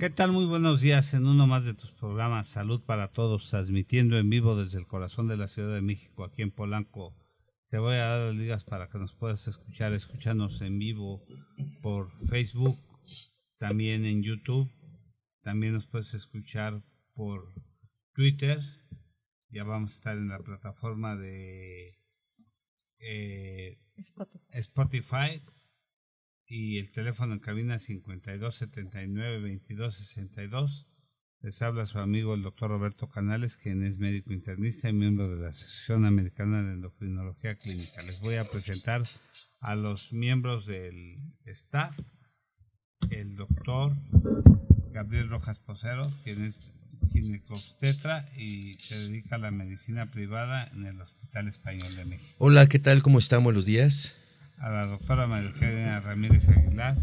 ¿Qué tal? Muy buenos días en uno más de tus programas Salud para Todos, transmitiendo en vivo desde el corazón de la Ciudad de México, aquí en Polanco. Te voy a dar las ligas para que nos puedas escucharnos en vivo por Facebook, también en YouTube, también nos puedes escuchar por Twitter. Ya vamos a estar en la plataforma de Spotify. Y el teléfono en cabina 5279-2262. Les habla su amigo el doctor Roberto Canales, quien es médico internista y miembro de la Asociación Americana de Endocrinología Clínica. Les voy a presentar a los miembros del staff. El doctor Gabriel Rojas Posero, quien es ginecobstetra y se dedica a la medicina privada en el Hospital Español de México. Hola, ¿qué tal? ¿Cómo están? Buenos días. A la doctora María Eugenia Ramírez Aguilar,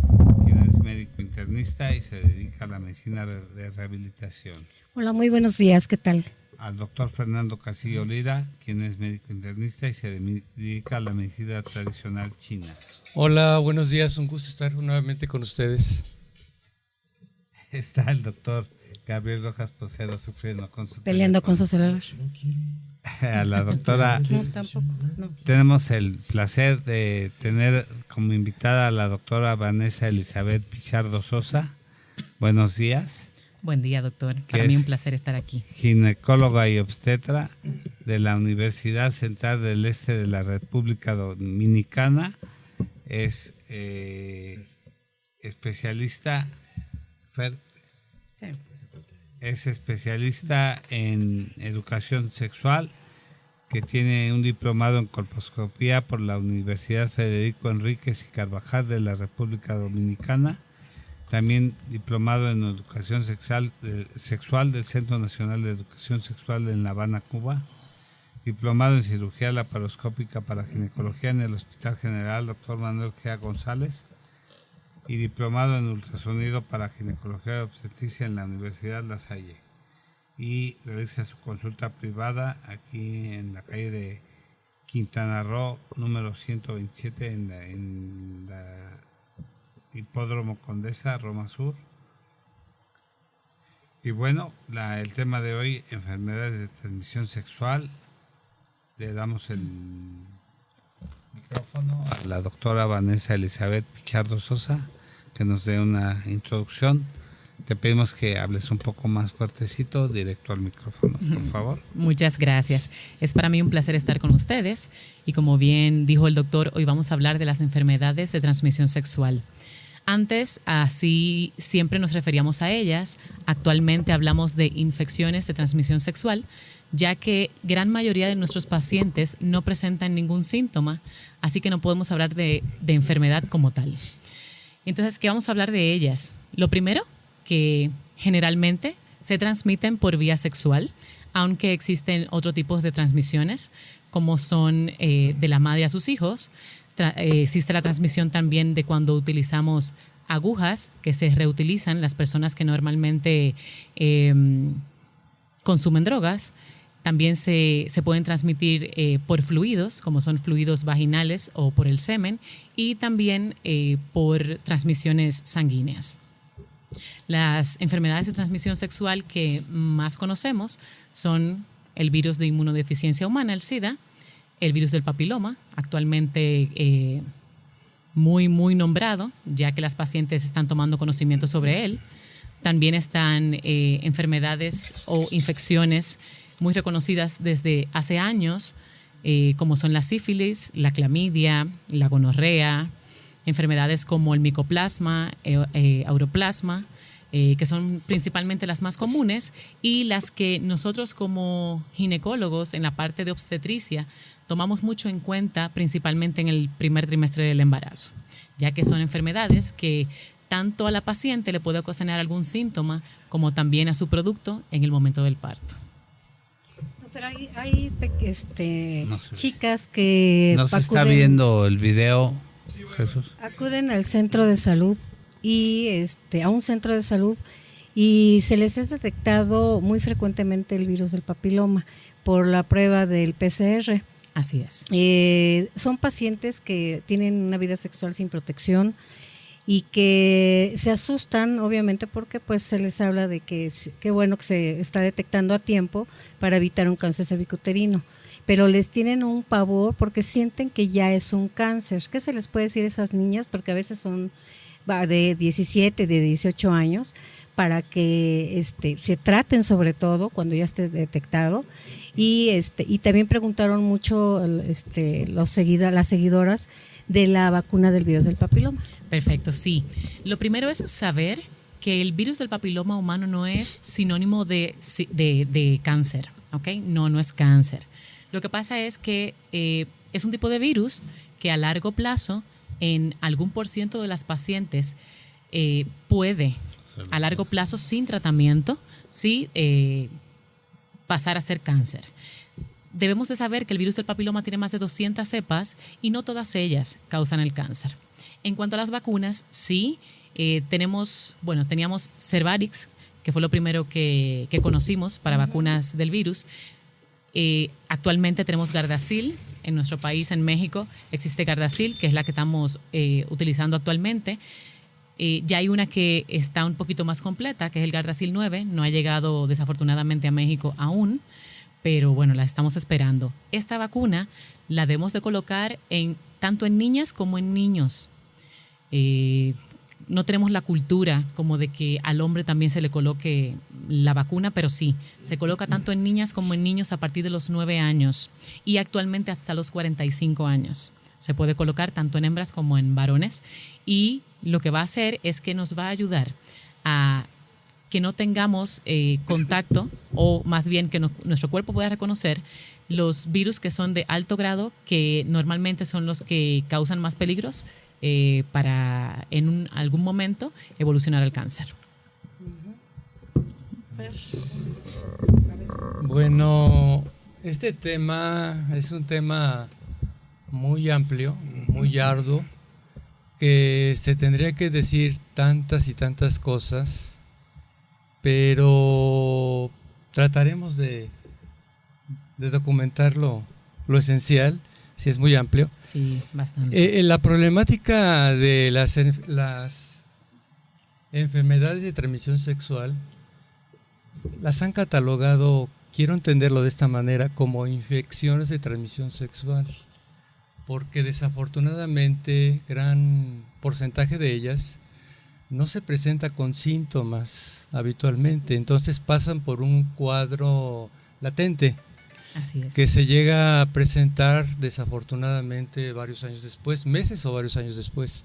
quien es médico internista y se dedica a la medicina de rehabilitación. Hola, muy buenos días, ¿qué tal? Al doctor Fernando Castillo Lira, quien es médico internista y se dedica a la medicina tradicional china. Hola, buenos días, un gusto estar nuevamente con ustedes. Está el doctor Gabriel Rojas Posero sufriendo con su peleando teléfono. con su celular. A la doctora, No, tampoco. No. Tenemos el placer de tener como invitada a la doctora Vanessa Elizabeth Pichardo Sosa. Buenos días. Buen día, doctor. Para mí un placer estar aquí. Ginecóloga y obstetra de la Universidad Central del Este de la República Dominicana. Es especialista. Sí. Es especialista en educación sexual, que tiene un diplomado en colposcopía por la Universidad Federico Enríquez y Carvajal de la República Dominicana. También diplomado en educación sexual del Centro Nacional de Educación Sexual en La Habana, Cuba. Diplomado en cirugía laparoscópica para ginecología en el Hospital General Dr. Manuel G. González. Y diplomado en ultrasonido para ginecología y obstetricia en la Universidad La Salle. Y realiza su consulta privada aquí en la calle de Quintana Roo, número 127, en la Hipódromo Condesa, Roma Sur. Y bueno, el tema de hoy, enfermedades de transmisión sexual. Le damos el micrófono a la doctora Vanessa Elizabeth Pichardo Sosa, que nos dé una introducción. Te pedimos que hables un poco más fuertecito, directo al micrófono, por favor. Muchas gracias. Es para mí un placer estar con ustedes y como bien dijo el doctor, hoy vamos a hablar de las enfermedades de transmisión sexual. Antes, así siempre nos referíamos a ellas. Actualmente hablamos de infecciones de transmisión sexual, ya que gran mayoría de nuestros pacientes no presentan ningún síntoma, así que no podemos hablar de enfermedad como tal. Entonces, ¿qué vamos a hablar de ellas? Lo primero, que generalmente se transmiten por vía sexual, aunque existen otros tipos de transmisiones, como son de la madre a sus hijos. Existe la transmisión también de cuando utilizamos agujas que se reutilizan, las personas que normalmente consumen drogas. También se pueden transmitir por fluidos, como son fluidos vaginales o por el semen, y también por transmisiones sanguíneas. Las enfermedades de transmisión sexual que más conocemos son el virus de inmunodeficiencia humana, el SIDA, el virus del papiloma, actualmente muy nombrado, ya que las pacientes están tomando conocimiento sobre él. También están enfermedades o infecciones muy reconocidas desde hace años, como son la sífilis, la clamidia, la gonorrea, enfermedades como el micoplasma, auroplasma, que son principalmente las más comunes y las que nosotros como ginecólogos en la parte de obstetricia tomamos mucho en cuenta principalmente en el primer trimestre del embarazo, ya que son enfermedades que tanto a la paciente le puede ocasionar algún síntoma como también a su producto en el momento del parto. Pero hay chicas que no se está viendo el video, Jesús. Acuden al centro de salud y a un centro de salud y se les es detectado muy frecuentemente el virus del papiloma por la prueba del PCR. Así es. Son pacientes que tienen una vida sexual sin protección y que se asustan, obviamente, porque pues se les habla de que qué bueno que se está detectando a tiempo para evitar un cáncer cervicuterino, pero les tienen un pavor porque sienten que ya es un cáncer. ¿Qué se les puede decir a esas niñas? Porque a veces son de 17, de 18 años, para que se traten, sobre todo cuando ya esté detectado. Y también preguntaron mucho las seguidoras de la vacuna del virus del papiloma. Perfecto, sí. Lo primero es saber que el virus del papiloma humano no es sinónimo de cáncer, ¿ok? No es cáncer. Lo que pasa es que es un tipo de virus que a largo plazo, en algún % de las pacientes, puede, a largo plazo, sin tratamiento, sí, pasar a ser cáncer. Debemos de saber que el virus del papiloma tiene más de 200 cepas y no todas ellas causan el cáncer. En cuanto a las vacunas, sí, teníamos Cervarix, que fue lo primero que conocimos para vacunas del virus. Actualmente tenemos Gardasil. En nuestro país, en México, existe Gardasil, que es la que estamos utilizando actualmente. Ya hay una que está un poquito más completa, que es el Gardasil 9. No ha llegado desafortunadamente a México aún, pero bueno, la estamos esperando. Esta vacuna la debemos de colocar tanto en niñas como en niños. No tenemos la cultura como de que al hombre también se le coloque la vacuna, pero sí, se coloca tanto en niñas como en niños a partir de los 9 años y actualmente hasta los 45 años. Se puede colocar tanto en hembras como en varones, y lo que va a hacer es que nos va a ayudar a que no tengamos contacto, o más bien que nuestro cuerpo pueda reconocer los virus que son de alto grado, que normalmente son los que causan más peligros para en algún momento evolucionar al cáncer. Bueno, este tema es un tema muy amplio, muy arduo, que se tendría que decir tantas y tantas cosas, pero trataremos de documentar lo esencial. Sí, es muy amplio. Sí, bastante. La problemática de las enfermedades de transmisión sexual las han catalogado, quiero entenderlo de esta manera, como infecciones de transmisión sexual, porque desafortunadamente gran porcentaje de ellas no se presenta con síntomas habitualmente, entonces pasan por un cuadro latente. Así es. Que se llega a presentar desafortunadamente varios años después, meses o varios años después.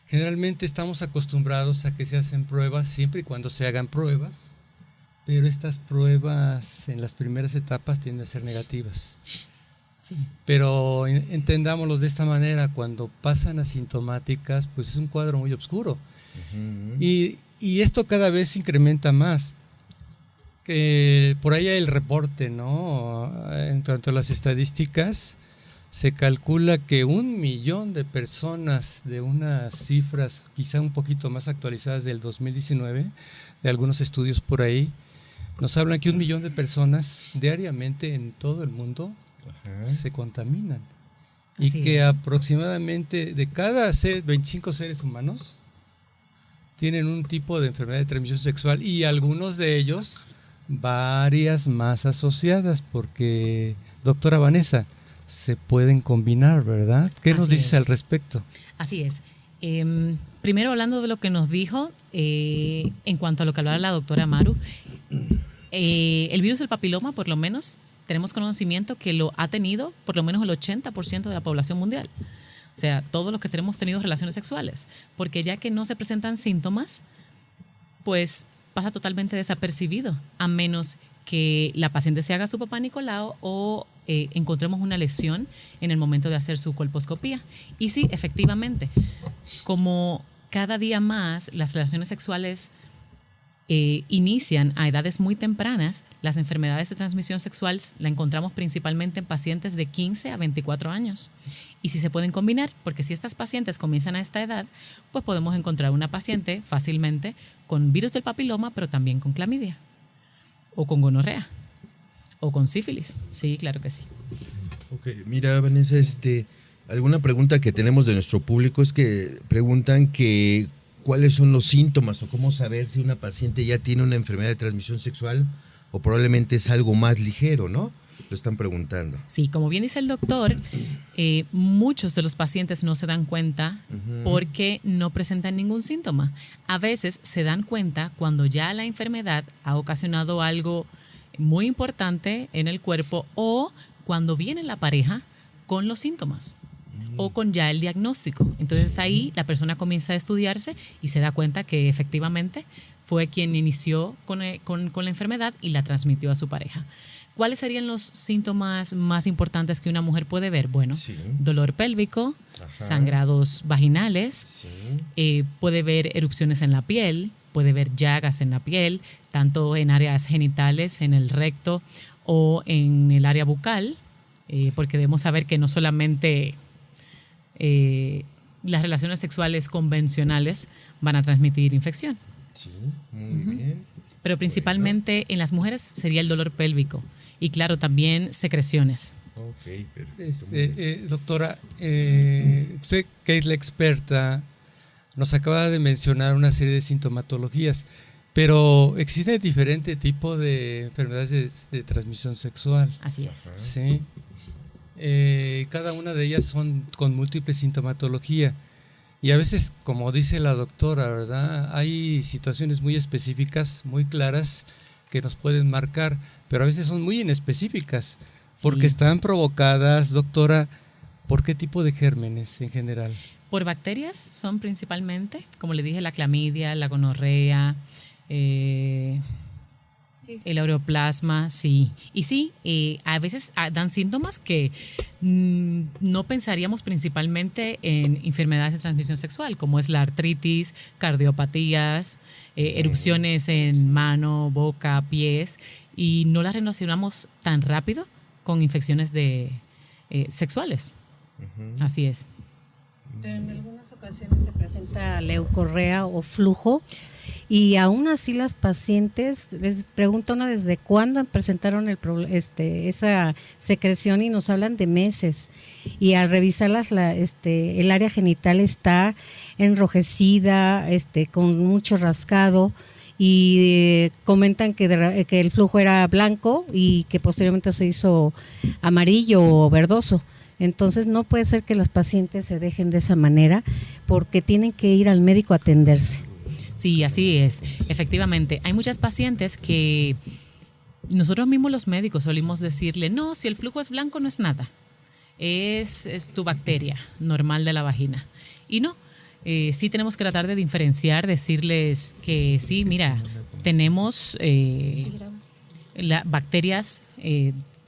Generalmente estamos acostumbrados a que se hacen pruebas siempre y cuando se hagan pruebas, pero estas pruebas en las primeras etapas tienden a ser negativas. Sí. Pero entendámoslo de esta manera, cuando pasan asintomáticas, pues es un cuadro muy oscuro. Uh-huh. Y esto cada vez se incrementa más. Por ahí hay el reporte, ¿no? En cuanto a las estadísticas, se calcula que 1 millón de personas, de unas cifras quizá un poquito más actualizadas del 2019, de algunos estudios por ahí, nos hablan que 1 millón de personas diariamente en todo el mundo se contaminan. Así y que es. Aproximadamente de cada 25 seres humanos tienen un tipo de enfermedad de transmisión sexual, y algunos de ellos varias más asociadas, porque, doctora Vanessa, se pueden combinar, ¿verdad? ¿Qué nos dices al respecto? Así es. Primero, hablando de lo que nos dijo, en cuanto a lo que hablaba la doctora Maru, el virus del papiloma, por lo menos, tenemos conocimiento que lo ha tenido por lo menos el 80% de la población mundial. O sea, todos los que tenemos tenido relaciones sexuales, porque ya que no se presentan síntomas, pues pasa totalmente desapercibido, a menos que la paciente se haga su papá Nicolau o encontremos una lesión en el momento de hacer su colposcopía. Y sí, efectivamente, como cada día más las relaciones sexuales inician a edades muy tempranas, las enfermedades de transmisión sexual la encontramos principalmente en pacientes de 15 a 24 años. Y si se pueden combinar, porque si estas pacientes comienzan a esta edad, pues podemos encontrar una paciente fácilmente con virus del papiloma, pero también con clamidia, o con gonorrea, o con sífilis. Sí, claro que sí. Ok, mira, Vanessa, Alguna pregunta que tenemos de nuestro público es que preguntan que cuáles son los síntomas o cómo saber si una paciente ya tiene una enfermedad de transmisión sexual o probablemente es algo más ligero, ¿no? Lo están preguntando. Sí, como bien dice el doctor, muchos de los pacientes no se dan cuenta porque no presentan ningún síntoma. A veces se dan cuenta cuando ya la enfermedad ha ocasionado algo muy importante en el cuerpo o cuando viene la pareja con los síntomas o con ya el diagnóstico. Entonces ahí la persona comienza a estudiarse y se da cuenta que efectivamente fue quien inició con la enfermedad y la transmitió a su pareja. ¿Cuáles serían los síntomas más importantes que una mujer puede ver? Bueno, dolor pélvico, sangrados vaginales, puede ver erupciones en la piel, puede ver llagas en la piel, tanto en áreas genitales, en el recto o en el área bucal, porque debemos saber que no solamente las relaciones sexuales convencionales van a transmitir infección. Sí, muy bien. Pero principalmente en las mujeres sería el dolor pélvico y claro, también secreciones. Ok, perfecto. Doctora, usted que es la experta, nos acaba de mencionar una serie de sintomatologías, pero existen diferentes tipos de enfermedades de transmisión sexual. Así es. Sí. Cada una de ellas son con múltiple sintomatología. Y a veces, como dice la doctora, ¿verdad? Hay situaciones muy específicas, muy claras, que nos pueden marcar, pero a veces son muy inespecíficas, porque están provocadas, doctora, ¿por qué tipo de gérmenes en general? Por bacterias son principalmente, como le dije, la clamidia, la gonorrea, el aureoplasma, sí. Y sí, a veces dan síntomas que no pensaríamos principalmente en enfermedades de transmisión sexual, como es la artritis, cardiopatías, erupciones en mano, boca, pies, y no las relacionamos tan rápido con infecciones sexuales. Así es. Pero en algunas ocasiones se presenta leucorrea o flujo y aún así las pacientes les pregunto una desde cuándo presentaron esa secreción y nos hablan de meses y al revisarlas el área genital está enrojecida, con mucho rascado y comentan que el flujo era blanco y que posteriormente se hizo amarillo o verdoso. Entonces no puede ser que las pacientes se dejen de esa manera porque tienen que ir al médico a atenderse. Sí, así es. Efectivamente, hay muchas pacientes que nosotros mismos los médicos solimos decirle, no, si el flujo es blanco no es nada, es tu bacteria normal de la vagina. Y no, sí tenemos que tratar de diferenciar, decirles que sí, mira, tenemos bacterias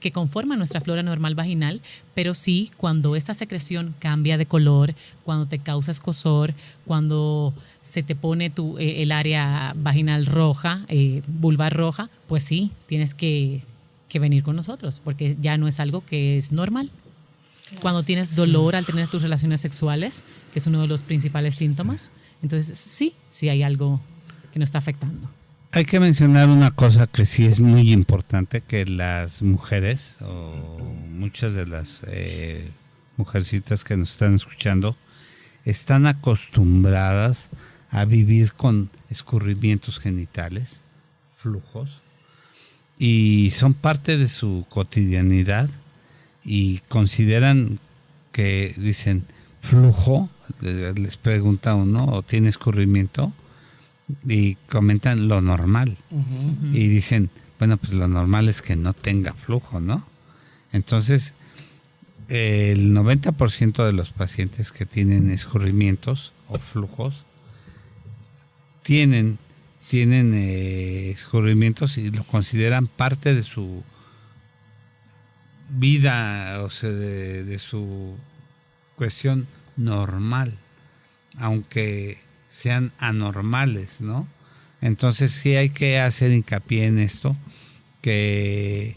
que conforman nuestra flora normal vaginal, pero sí cuando esta secreción cambia de color, cuando te causa escozor, cuando se te pone el área vaginal roja, vulva roja, pues sí, tienes que venir con nosotros, porque ya no es algo que es normal. Claro. Cuando tienes dolor al tener tus relaciones sexuales, que es uno de los principales síntomas, entonces sí hay algo que nos está afectando. Hay que mencionar una cosa que sí es muy importante, que las mujeres o muchas de las mujercitas que nos están escuchando están acostumbradas a vivir con escurrimientos genitales, flujos, y son parte de su cotidianidad y consideran que dicen flujo, les pregunta uno, ¿o tiene escurrimiento? Y comentan lo normal. Y dicen, bueno, pues lo normal es que no tenga flujo, ¿no? Entonces, el 90% de los pacientes que tienen escurrimientos o flujos tienen escurrimientos y lo consideran parte de su vida, o sea, de su cuestión normal, aunque sean anormales, ¿no? Entonces sí hay que hacer hincapié en esto, que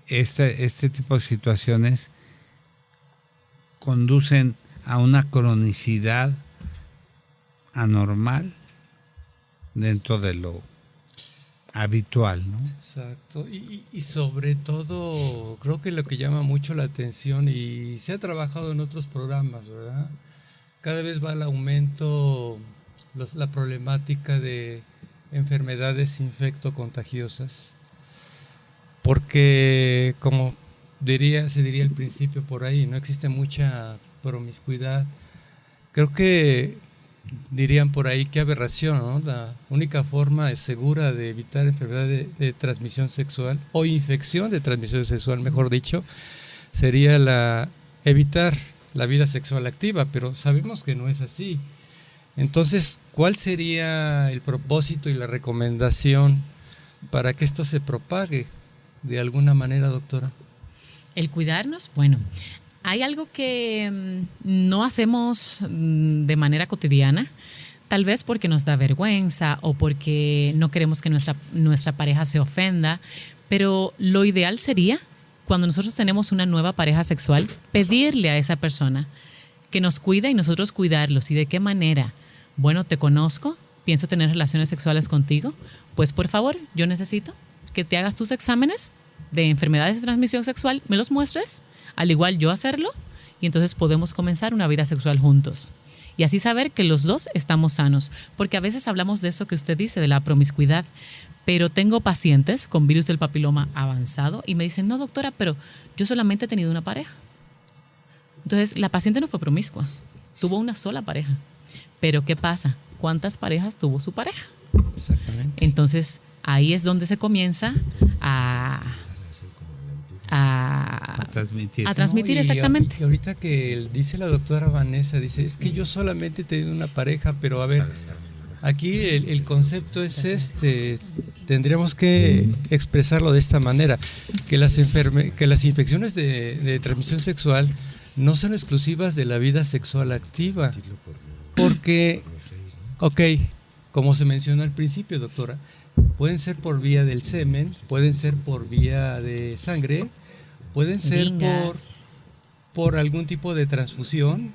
este tipo de situaciones conducen a una cronicidad anormal dentro de lo habitual, ¿no? Exacto, y sobre todo creo que lo que llama mucho la atención y se ha trabajado en otros programas, ¿verdad? Cada vez va al aumento la problemática de enfermedades infectocontagiosas, porque como se diría al principio por ahí, no existe mucha promiscuidad. Creo que dirían por ahí qué aberración, ¿no? La única forma segura de evitar enfermedad de transmisión sexual o infección de transmisión sexual, mejor dicho, sería evitar la vida sexual activa, pero sabemos que no es así. Entonces, ¿cuál sería el propósito y la recomendación para que esto se propague de alguna manera, doctora? El cuidarnos, bueno, hay algo que no hacemos de manera cotidiana, tal vez porque nos da vergüenza o porque no queremos que nuestra pareja se ofenda, pero lo ideal sería, cuando nosotros tenemos una nueva pareja sexual, pedirle a esa persona que nos cuide y nosotros cuidarlos. ¿Y de qué manera? Bueno, te conozco, pienso tener relaciones sexuales contigo, pues por favor, yo necesito que te hagas tus exámenes de enfermedades de transmisión sexual, me los muestres, al igual yo hacerlo, y entonces podemos comenzar una vida sexual juntos. Y así saber que los dos estamos sanos, porque a veces hablamos de eso que usted dice, de la promiscuidad, pero tengo pacientes con virus del papiloma avanzado y me dicen, no doctora, pero yo solamente he tenido una pareja. Entonces la paciente no fue promiscua, tuvo una sola pareja. Pero ¿qué pasa? ¿Cuántas parejas tuvo su pareja? Exactamente. Entonces ahí es donde se comienza a transmitir. A transmitir, no, exactamente. Y ahorita que dice la doctora Vanessa, dice, es que yo solamente he tenido una pareja, pero a ver, aquí el concepto es tendríamos que expresarlo de esta manera, que las infecciones de transmisión sexual no son exclusivas de la vida sexual activa, porque, como se mencionó al principio, doctora, pueden ser por vía del semen, pueden ser por vía de sangre, pueden ser por algún tipo de transfusión,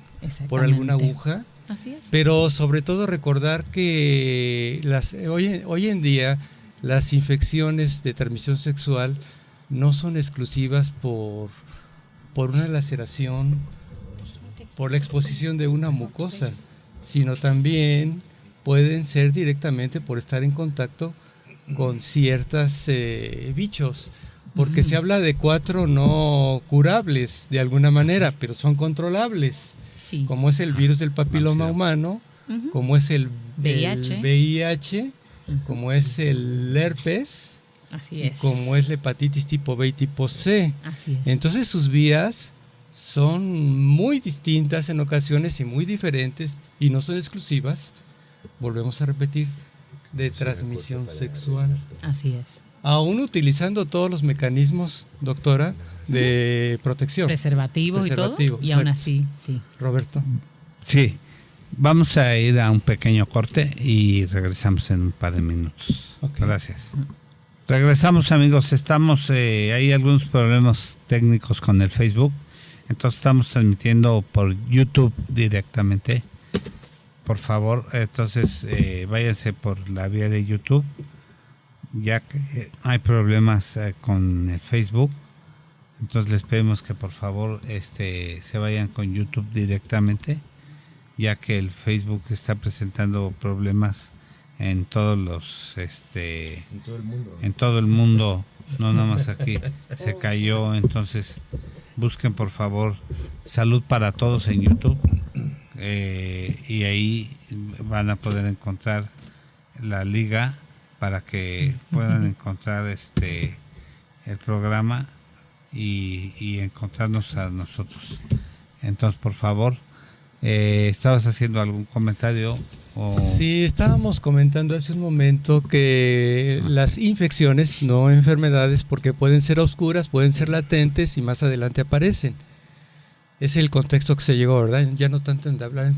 por alguna aguja. Así es. Pero sobre todo recordar que hoy en día las infecciones de transmisión sexual no son exclusivas por una laceración, por la exposición de una mucosa, sino también pueden ser directamente por estar en contacto con ciertos bichos, porque se habla de 4 no curables de alguna manera, pero son controlables, sí, como es el virus del papiloma humano, como es el VIH, como es el herpes, así es, y como es la hepatitis tipo B y tipo C. Así es. Entonces sus vías son muy distintas en ocasiones y muy diferentes y no son exclusivas, volvemos a repetir, de transmisión sexual. Así es. Aún utilizando todos los mecanismos, doctora, de protección. Preservativo y todo, y aún así, sí. Roberto. Sí, vamos a ir a un pequeño corte y regresamos en un par de minutos. Okay. Gracias. Regresamos, amigos. Hay algunos problemas técnicos con el Facebook, entonces estamos transmitiendo por YouTube directamente. Por favor, entonces váyanse por la vía de YouTube, ya que hay problemas con el Facebook. Entonces les pedimos que por favor se vayan con YouTube directamente, ya que el Facebook está presentando problemas en todos los en todo el mundo, no nada más aquí. Se cayó, entonces busquen por favor Salud para Todos en YouTube. Y ahí van a poder encontrar la liga para que puedan encontrar el programa y encontrarnos a nosotros. Entonces, por favor, ¿estabas haciendo algún comentario? Sí, estábamos comentando hace un momento que las infecciones, no enfermedades, porque pueden ser oscuras, pueden ser latentes y más adelante aparecen. Es el contexto que se llegó, ¿verdad? Ya no tanto en hablar de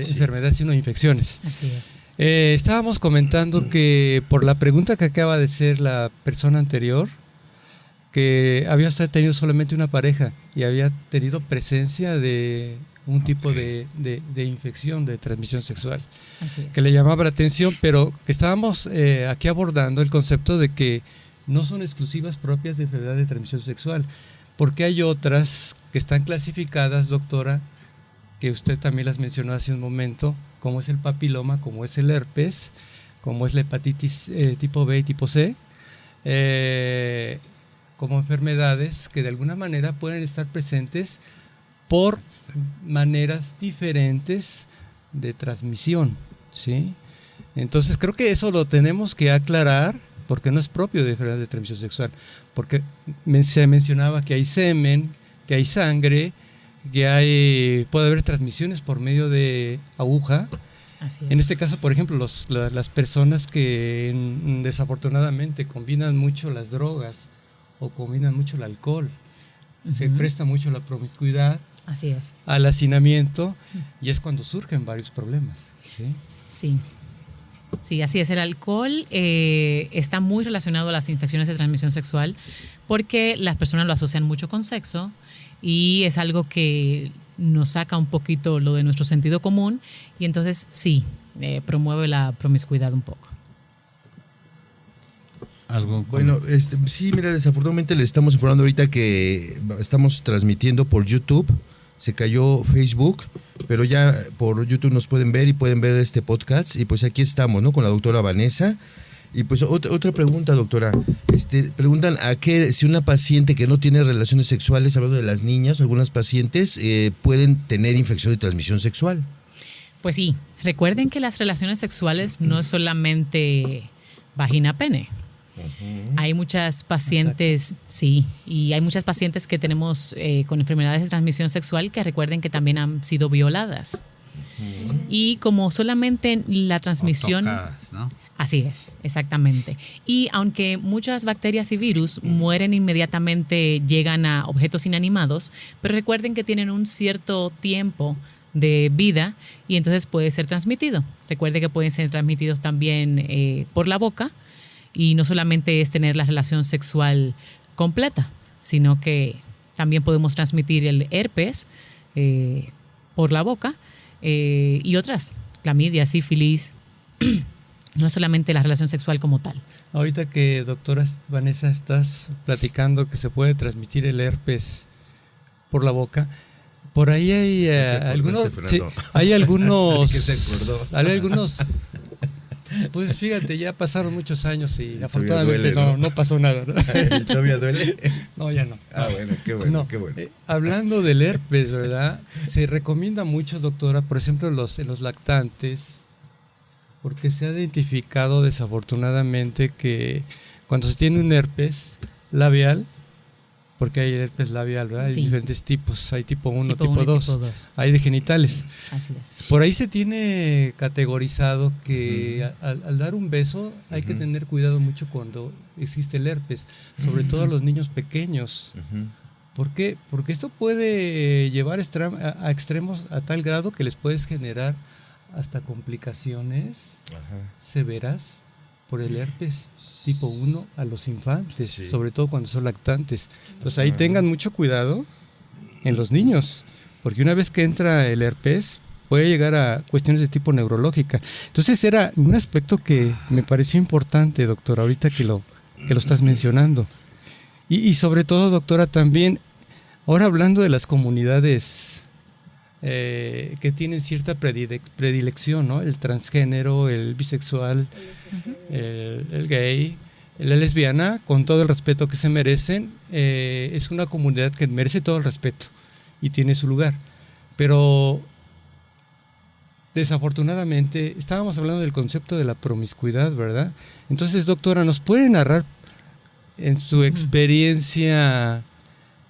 enfermedades, sino infecciones. Así es. Estábamos comentando que por la pregunta que acaba de hacer la persona anterior, que había tenido solamente una pareja y había tenido presencia de un tipo de infección de transmisión sexual. Así es. Que le llamaba la atención, pero que estábamos aquí abordando el concepto de que no son exclusivas propias de enfermedad de transmisión sexual, porque hay otras que están clasificadas, doctora, que usted también las mencionó hace un momento, como es el papiloma, como es el herpes, como es la hepatitis tipo B y tipo C, como enfermedades que de alguna manera pueden estar presentes por maneras diferentes de transmisión, ¿sí? Entonces creo que eso lo tenemos que aclarar, porque no es propio de enfermedad de transmisión sexual, porque se mencionaba que hay semen, que hay sangre, que puede haber transmisiones por medio de aguja. Así es. En este caso, por ejemplo, las personas que desafortunadamente combinan mucho las drogas o combinan mucho el alcohol, se presta mucho la promiscuidad, Así es. al hacinamiento, y es cuando surgen varios problemas, ¿sí? Sí. Sí, así es. El alcohol está muy relacionado a las infecciones de transmisión sexual porque las personas lo asocian mucho con sexo y es algo que nos saca un poquito lo de nuestro sentido común y entonces sí, promueve la promiscuidad un poco. Bueno, sí, mira, desafortunadamente le estamos informando ahorita que estamos transmitiendo por YouTube. Se cayó Facebook, pero ya por YouTube nos pueden ver y pueden ver este podcast. Y pues aquí estamos, ¿no? Con la doctora Vanessa. Y pues otra pregunta, doctora. Preguntan si una paciente que no tiene relaciones sexuales, hablando de las niñas, algunas pacientes pueden tener infección de transmisión sexual. Pues sí, recuerden que las relaciones sexuales no es solamente vagina-pene. Hay muchas pacientes, sí, y hay muchas pacientes que tenemos con enfermedades de transmisión sexual que recuerden que también han sido violadas. Y como solamente la transmisión... O tocadas, ¿no? Así es, exactamente. Y aunque muchas bacterias y virus mueren inmediatamente, llegan a objetos inanimados, pero recuerden que tienen un cierto tiempo de vida y entonces puede ser transmitido. Recuerde que pueden ser transmitidos también por la boca. Y no solamente es tener la relación sexual completa, sino que también podemos transmitir el herpes por la boca y otras, clamidia, sífilis, no solamente la relación sexual como tal. Ahorita que, doctora Vanessa, estás platicando que se puede transmitir el herpes por la boca, por ahí hay algunos... Sí, hay algunos... ¿Qué se acordó? Hay algunos... Pues fíjate, ya pasaron muchos años y afortunadamente duele, no pasó nada, ¿no? ¿Todavía duele? No, ya no. Bueno, qué bueno, No, qué bueno. Hablando del herpes, ¿verdad? Se recomienda mucho, doctora, por ejemplo, en los lactantes, porque se ha identificado desafortunadamente que cuando se tiene un herpes labial, porque hay herpes labial, ¿verdad? Hay diferentes tipos, hay tipo 1, tipo 2, hay de genitales. Así es. Por ahí se tiene categorizado que al dar un beso hay que tener cuidado mucho cuando existe el herpes, sobre todo a los niños pequeños. ¿Por qué? Porque esto puede llevar a extremos a tal grado que les puedes generar hasta complicaciones severas por el herpes tipo 1 a los infantes, sobre todo cuando son lactantes. Entonces ahí tengan mucho cuidado en los niños, porque una vez que entra el herpes puede llegar a cuestiones de tipo neurológica. Entonces era un aspecto que me pareció importante, doctora, ahorita que lo estás mencionando. Y sobre todo, doctora, también, ahora hablando de las comunidades que tienen cierta predilección, ¿no? El transgénero, el bisexual, el gay, la lesbiana, con todo el respeto que se merecen, es una comunidad que merece todo el respeto y tiene su lugar. Pero desafortunadamente estábamos hablando del concepto de la promiscuidad, ¿verdad? Entonces, doctora, ¿nos puede narrar en su experiencia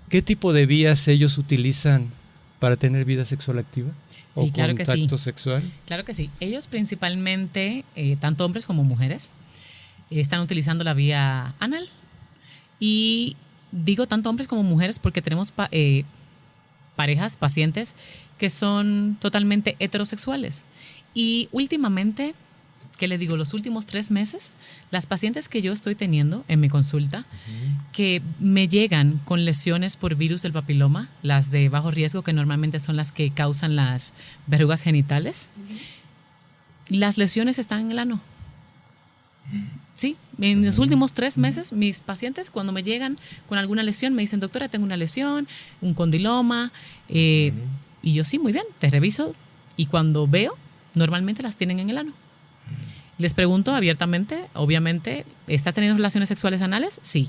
qué tipo de vías ellos utilizan para tener vida sexual activa? Sí, ¿O claro que sí. contacto sexual? Claro que sí. Ellos principalmente, tanto hombres como mujeres, están utilizando la vía anal. Y digo tanto hombres como mujeres porque tenemos parejas, pacientes, que son totalmente heterosexuales. Y últimamente ¿qué le digo? Los últimos 3 meses, las pacientes que yo estoy teniendo en mi consulta, que me llegan con lesiones por virus del papiloma, las de bajo riesgo, que normalmente son las que causan las verrugas genitales, las lesiones están en el ano. Sí, en los últimos 3 meses, mis pacientes cuando me llegan con alguna lesión me dicen, doctora, tengo una lesión, un condiloma, y yo sí, muy bien, te reviso, y cuando veo, normalmente las tienen en el ano. Les pregunto abiertamente, obviamente, ¿estás teniendo relaciones sexuales anales? Sí.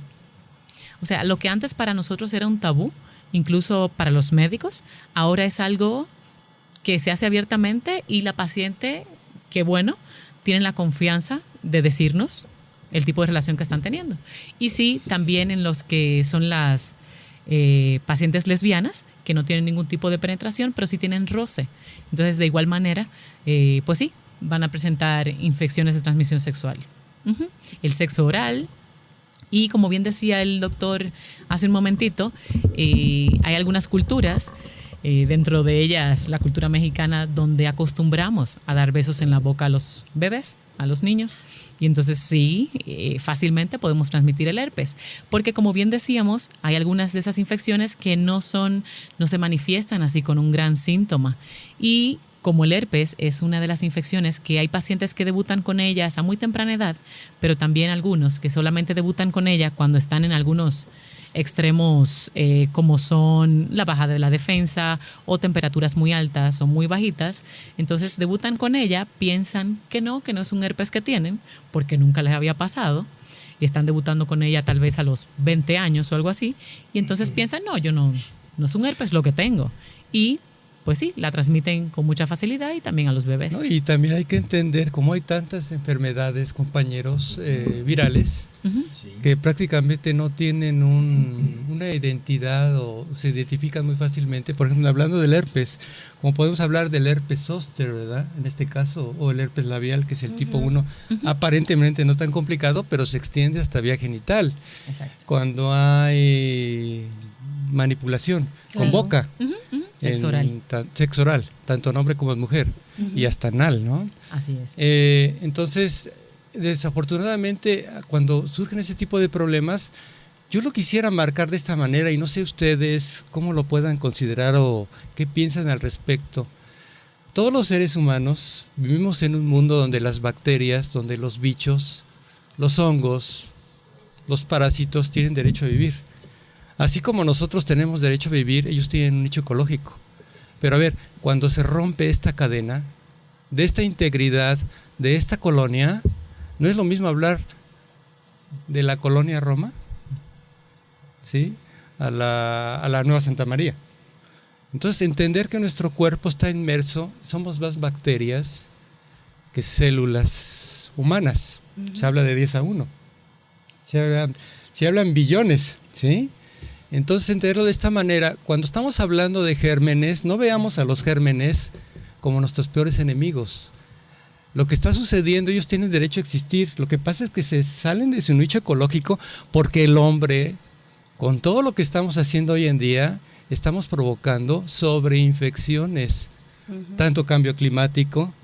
O sea, lo que antes para nosotros era un tabú, incluso para los médicos, ahora es algo que se hace abiertamente y la paciente, qué bueno, tienen la confianza de decirnos el tipo de relación que están teniendo. Y sí, también en los que son las pacientes lesbianas, que no tienen ningún tipo de penetración, pero sí tienen roce. Entonces, de igual manera, pues sí, van a presentar infecciones de transmisión sexual. El sexo oral. Y como bien decía el doctor hace un momentito, hay algunas culturas, dentro de ellas la cultura mexicana, donde acostumbramos a dar besos en la boca a los bebés, a los niños. Y entonces sí, fácilmente podemos transmitir el herpes. Porque como bien decíamos, hay algunas de esas infecciones que no se manifiestan así con un gran síntoma. Y como el herpes es una de las infecciones que hay pacientes que debutan con ellas a muy temprana edad, pero también algunos que solamente debutan con ella cuando están en algunos extremos, como son la baja de la defensa o temperaturas muy altas o muy bajitas. Entonces debutan con ella, piensan que no es un herpes que tienen porque nunca les había pasado y están debutando con ella tal vez a los 20 años o algo así, y entonces piensan, no es un herpes lo que tengo, y pues sí, la transmiten con mucha facilidad y también a los bebés. ¿No? Y también hay que entender cómo hay tantas enfermedades, compañeros, virales, que prácticamente no tienen una identidad o se identifican muy fácilmente. Por ejemplo, hablando del herpes, como podemos hablar del herpes zóster, ¿verdad? En este caso, o el herpes labial, que es el tipo 1, aparentemente no tan complicado, pero se extiende hasta vía genital. Exacto. Cuando hay manipulación con boca. Sexo oral. Sexo oral, tanto en hombre como en mujer, y hasta anal, ¿no? Así es. Entonces, desafortunadamente, cuando surgen ese tipo de problemas, yo lo quisiera marcar de esta manera, y no sé ustedes cómo lo puedan considerar o qué piensan al respecto. Todos los seres humanos vivimos en un mundo donde las bacterias, donde los bichos, los hongos, los parásitos tienen derecho a vivir. Así como nosotros tenemos derecho a vivir, ellos tienen un nicho ecológico. Pero a ver, cuando se rompe esta cadena, de esta integridad, de esta colonia, ¿no es lo mismo hablar de la colonia Roma? ¿Sí? A la Nueva Santa María. Entonces, entender que nuestro cuerpo está inmerso, somos más bacterias que células humanas. Se habla de 10:1. Se hablan billones, ¿sí? Entonces, entenderlo de esta manera, cuando estamos hablando de gérmenes, no veamos a los gérmenes como nuestros peores enemigos. Lo que está sucediendo, ellos tienen derecho a existir. Lo que pasa es que se salen de su nicho ecológico porque el hombre, con todo lo que estamos haciendo hoy en día, estamos provocando sobreinfecciones. Tanto cambio climático,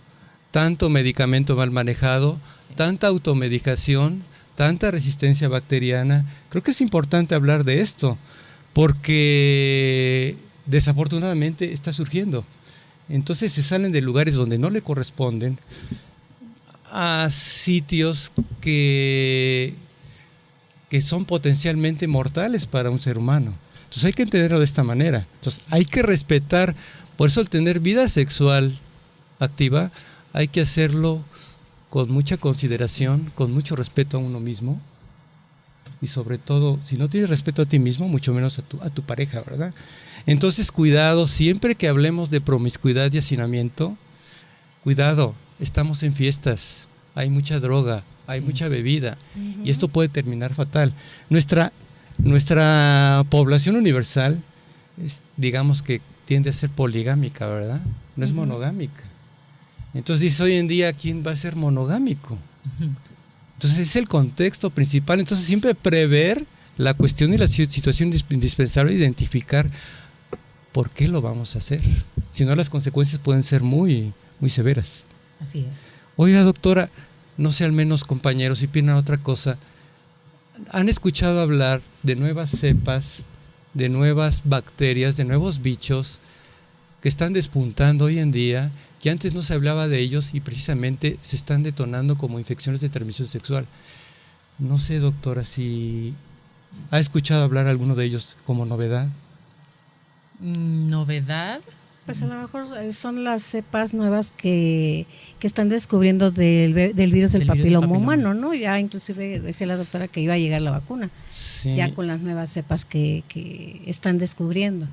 tanto medicamento mal manejado, tanta automedicación, tanta resistencia bacteriana. Creo que es importante hablar de esto, porque desafortunadamente está surgiendo. Entonces se salen de lugares donde no le corresponden a sitios que son potencialmente mortales para un ser humano. Entonces hay que entenderlo de esta manera. Entonces hay que respetar, por eso el tener vida sexual activa, hay que hacerlo con mucha consideración, con mucho respeto a uno mismo, y sobre todo, si no tienes respeto a ti mismo, mucho menos a tu pareja, ¿verdad? Entonces, cuidado, siempre que hablemos de promiscuidad y hacinamiento, cuidado, estamos en fiestas, hay mucha droga, hay mucha bebida, y esto puede terminar fatal. Nuestra población universal, digamos que tiende a ser poligámica, ¿verdad? No es monogámica. Entonces dice, hoy en día, ¿quién va a ser monogámico? Entonces es el contexto principal. Entonces siempre prever la cuestión y la situación indispensable, identificar por qué lo vamos a hacer. Si no, las consecuencias pueden ser muy, muy severas. Así es. Oiga, doctora, no sé, al menos compañeros, si opinan otra cosa, ¿han escuchado hablar de nuevas cepas, de nuevas bacterias, de nuevos bichos que están despuntando hoy en día, que antes no se hablaba de ellos y precisamente se están detonando como infecciones de transmisión sexual? No sé, doctora, si ha escuchado hablar alguno de ellos como novedad. ¿Novedad? Pues a lo mejor son las cepas nuevas que están descubriendo del virus del papiloma humano, ¿no? Ya inclusive decía la doctora que iba a llegar la vacuna, Sí. ya con las nuevas cepas que están descubriendo.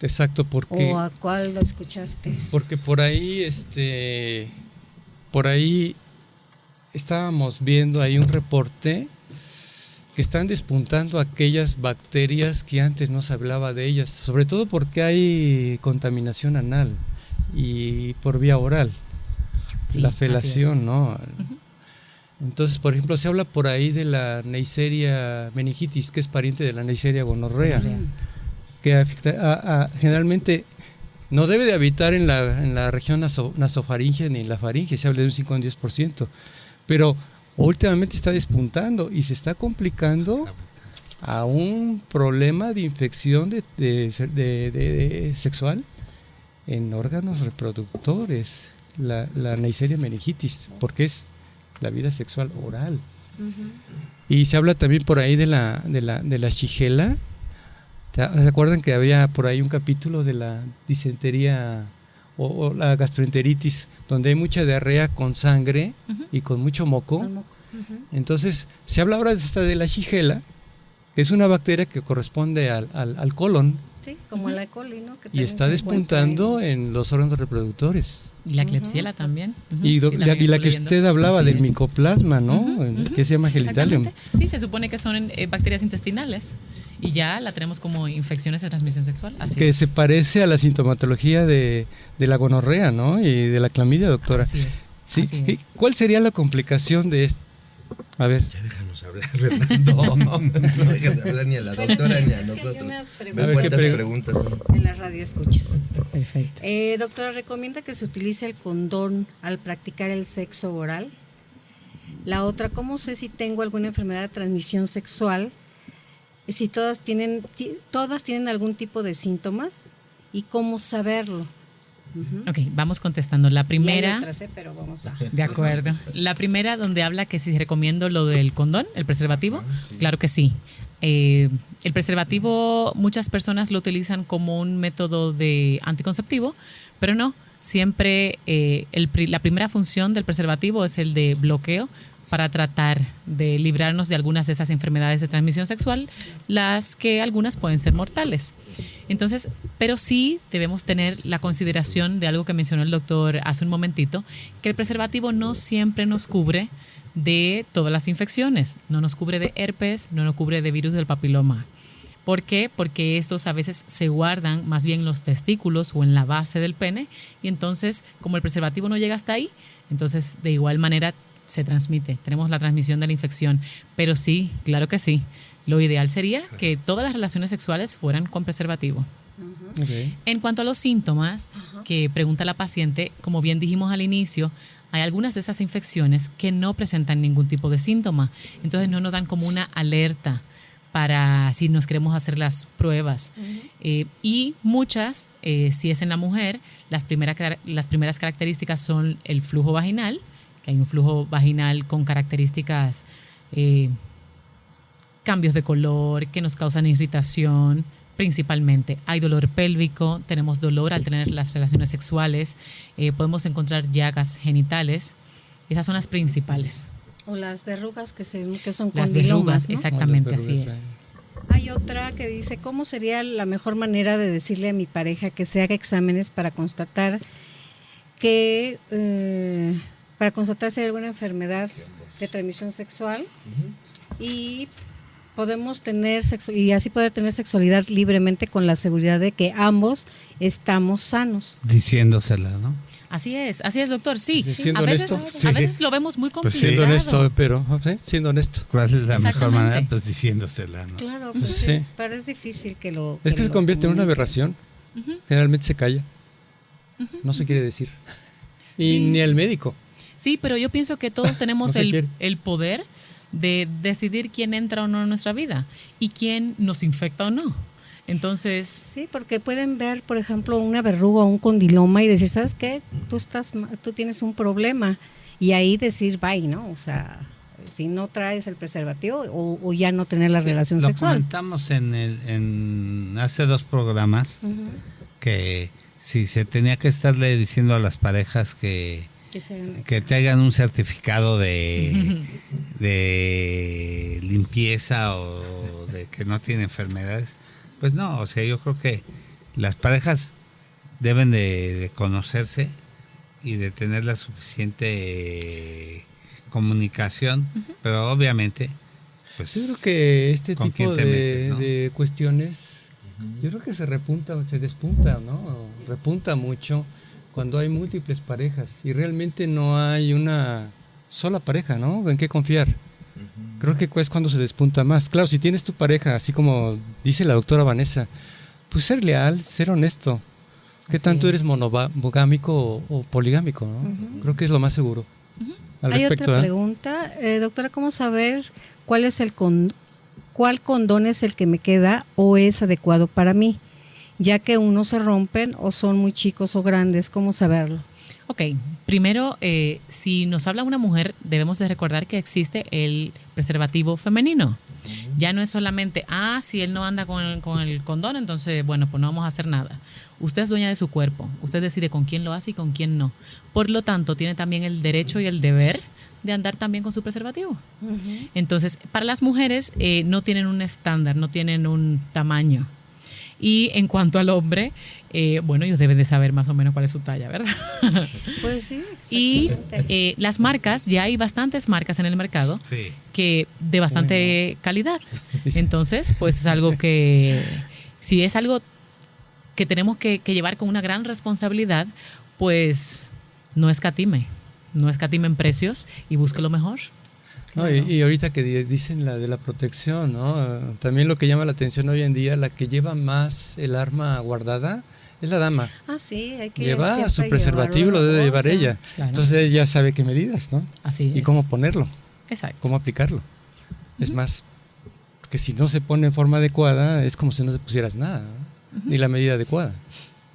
Exacto, porque... ¿O a cuál lo escuchaste? Porque por ahí estábamos viendo ahí un reporte que están despuntando aquellas bacterias que antes no se hablaba de ellas, sobre todo porque hay contaminación anal y por vía oral, Sí, la así felación, es. ¿no? Entonces, por ejemplo, se habla por ahí de la Neisseria meningitis, que es pariente de la Neisseria gonorrea, que afecta generalmente no debe de habitar en la región nasofaringea ni en la faringe, se habla de un 5 o un 10%, pero últimamente está despuntando y se está complicando a un problema de infección de sexual en órganos reproductores, la Neisseria meningitis, porque es la vida sexual oral. Y se habla también por ahí de la Shigella. ¿Se acuerdan que había por ahí un capítulo de la disentería o la gastroenteritis, donde hay mucha diarrea con sangre y con mucho moco? Entonces, se habla ahora hasta de la Shigella, que es una bacteria que corresponde al colon. Sí, como la E. coli, ¿no? Que Y también está se despuntando encuentra en los órganos reproductores. Y la Klebsiella también. Y la que usted hablaba Así del es. micoplasma, ¿no? Que se llama Gelitalium. Exactamente. Sí, se supone que son bacterias intestinales y ya la tenemos como infecciones de transmisión sexual. Así Que es. se parece a la sintomatología de la gonorrea, ¿no? Y de la clamidia, doctora. Así es. Sí. Así es. ¿Cuál sería la complicación de esto? A ver. Ya déjanos hablar, Fernando. No dejas de hablar ni a la doctora ni a Es que hay nosotros. unas A ver, ¿Cuántas ¿qué preguntas son? en la radio escuchas. Perfecto. Doctora, ¿recomienda que se utilice el condón al practicar el sexo oral? La otra, ¿cómo sé si tengo alguna enfermedad de transmisión sexual? Si todas tienen algún tipo de síntomas y cómo saberlo. Ok, vamos contestando. La Y hay primera, otras, pero vamos a... de acuerdo. La primera donde habla que si recomiendo lo del condón, el preservativo, claro que sí. El preservativo muchas personas lo utilizan como un método de anticonceptivo, pero no. Siempre la primera función del preservativo es el de bloqueo para tratar de librarnos de algunas de esas enfermedades de transmisión sexual, las que algunas pueden ser mortales. Entonces, pero sí debemos tener la consideración de algo que mencionó el doctor hace un momentito, que el preservativo no siempre nos cubre de todas las infecciones, no nos cubre de herpes, no nos cubre de virus del papiloma. ¿Por qué? Porque estos a veces se guardan más bien en los testículos o en la base del pene y entonces, como el preservativo no llega hasta ahí, entonces de igual manera se transmite, tenemos la transmisión de la infección. Pero sí, claro que sí, lo ideal sería que todas las relaciones sexuales fueran con preservativo. Okay. En cuanto a los síntomas que pregunta la paciente, como bien dijimos al inicio, hay algunas de esas infecciones que no presentan ningún tipo de síntoma, entonces no nos dan como una alerta para si nos queremos hacer las pruebas. Y muchas, si es en la mujer, las primeras características son el flujo vaginal, que hay un flujo vaginal con características, cambios de color que nos causan irritación, principalmente. Hay dolor pélvico, tenemos dolor al tener las relaciones sexuales, podemos encontrar llagas genitales. Esas son las principales. O las verrugas que son Las condilomas, verrugas, ¿no? exactamente, así es. Hay otra que dice, ¿cómo sería la mejor manera de decirle a mi pareja que se haga exámenes para constatar si hay alguna enfermedad de transmisión sexual y podemos tener sexo y así poder tener sexualidad libremente con la seguridad de que ambos estamos sanos? Diciéndosela, ¿no? Así es, doctor, sí. Siendo A veces, honesto. a veces lo vemos muy Pues complicado. Siendo honesto, pero ¿sí? Siendo honesto. ¿Cuál es la mejor Exactamente. manera? Pues diciéndosela, ¿no? Claro, Pues pues sí. sí, pero es difícil que lo... Es que se lo convierte en una comunique. aberración. Generalmente se calla. No se quiere decir. Y ni el médico. Sí, pero yo pienso que todos tenemos el poder de decidir quién entra o no en nuestra vida y quién nos infecta o no. Entonces... Sí, porque pueden ver, por ejemplo, una verruga o un condiloma y decir, ¿sabes qué? Tú tienes un problema. Y ahí decir, bye, ¿no? O sea, si no traes el preservativo o ya no tener la relación lo sexual. Lo comentamos en hace 2 programas, que si se tenía que estarle diciendo a las parejas que traigan un certificado de limpieza o de que no tiene enfermedades. Pues no, o sea, yo creo que las parejas deben de conocerse y de tener la suficiente comunicación, pero obviamente, pues... Yo creo que este tipo metes, ¿no? de cuestiones, yo creo que se despunta, ¿no? Repunta mucho cuando hay múltiples parejas y realmente no hay una sola pareja, ¿no? En qué confiar. Creo que es cuando se despunta más. Claro, si tienes tu pareja, así como dice la doctora Vanessa, pues ser leal, ser honesto. ¿Qué Así tanto es. eres monogámico o poligámico, ¿no? Creo que es lo más seguro. Al Hay respecto, otra pregunta, doctora, ¿cómo saber cuál es cuál condón es el que me queda o es adecuado para mí? Ya que unos se rompen o son muy chicos o grandes, ¿cómo saberlo? Ok, primero, si nos habla una mujer, debemos de recordar que existe el preservativo femenino. Ya no es solamente, si él no anda con el condón, entonces, bueno, pues no vamos a hacer nada. Usted es dueña de su cuerpo, usted decide con quién lo hace y con quién no. Por lo tanto, tiene también el derecho y el deber de andar también con su preservativo. Entonces, para las mujeres no tienen un estándar, no tienen un tamaño. Y en cuanto al hombre, bueno, ellos deben de saber más o menos cuál es su talla, ¿verdad? Pues sí. Y las marcas, ya hay bastantes marcas en el mercado que de bastante calidad. Entonces, pues es algo que, si es algo que tenemos que llevar con una gran responsabilidad, pues no escatime en precios y busque lo mejor. No, y ahorita que dicen la de la protección, ¿no? También lo que llama la atención hoy en día, la que lleva más el arma guardada es la dama. Sí, hay que lleva su preservativo, lo debe llevar ella. Claro. Entonces ella sabe qué medidas, ¿no? Así es. Y cómo ponerlo, Exacto. cómo aplicarlo. Es más, que si no se pone en forma adecuada, es como si no te pusieras nada, ¿no? Ni la medida adecuada.